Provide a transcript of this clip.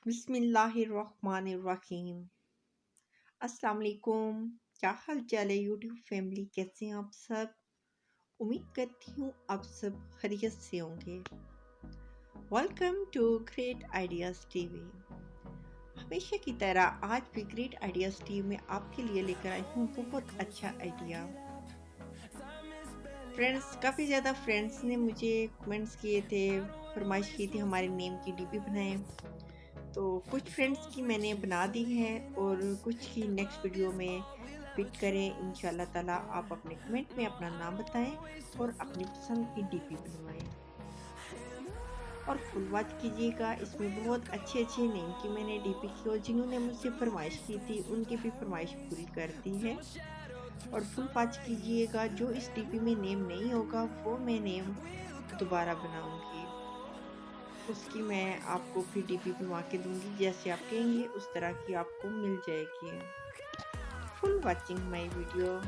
बिस्मिल्लाहिर्रहमानिर्रहीम। अस्सलाम वालेकुम। क्या हाल चाल है यूट्यूब फैमिली, कैसे हैं आप सब? उम्मीद करती हूँ आप सब खैरियत से होंगे। Welcome to great ideas TV. हमेशा की तरह आज भी ग्रेट आइडियाज़ टीवी में आपके लिए लेकर आई हूँ बहुत अच्छा आइडिया। फ्रेंड्स, काफ़ी ज़्यादा फ्रेंड्स ने मुझे कमेंट्स किए थे, फरमाइश की थी हमारे नेम की डीपी बनाएं। तो कुछ फ्रेंड्स की मैंने बना दी है और कुछ की नेक्स्ट वीडियो में पिक करें इंशाल्लाह ताला। आप अपने कमेंट में अपना नाम बताएं और अपनी पसंद की डीपी बनवाएं और फुल वॉच कीजिएगा। इसमें बहुत अच्छे अच्छे नेम की मैंने डीपी की और जिन्होंने मुझसे फरमाइश की थी उनकी भी फरमाइश पूरी कर दी है। और फुल वॉच कीजिएगा। जो इस डीपी में नेम नहीं होगा वो मैं नेम दोबारा बनाऊंगी, उसकी मैं आपको फिर डीपी बनवा के दूंगी। जैसे आप कहेंगे उस तरह की आपको मिल जाएगी। Full watching my video.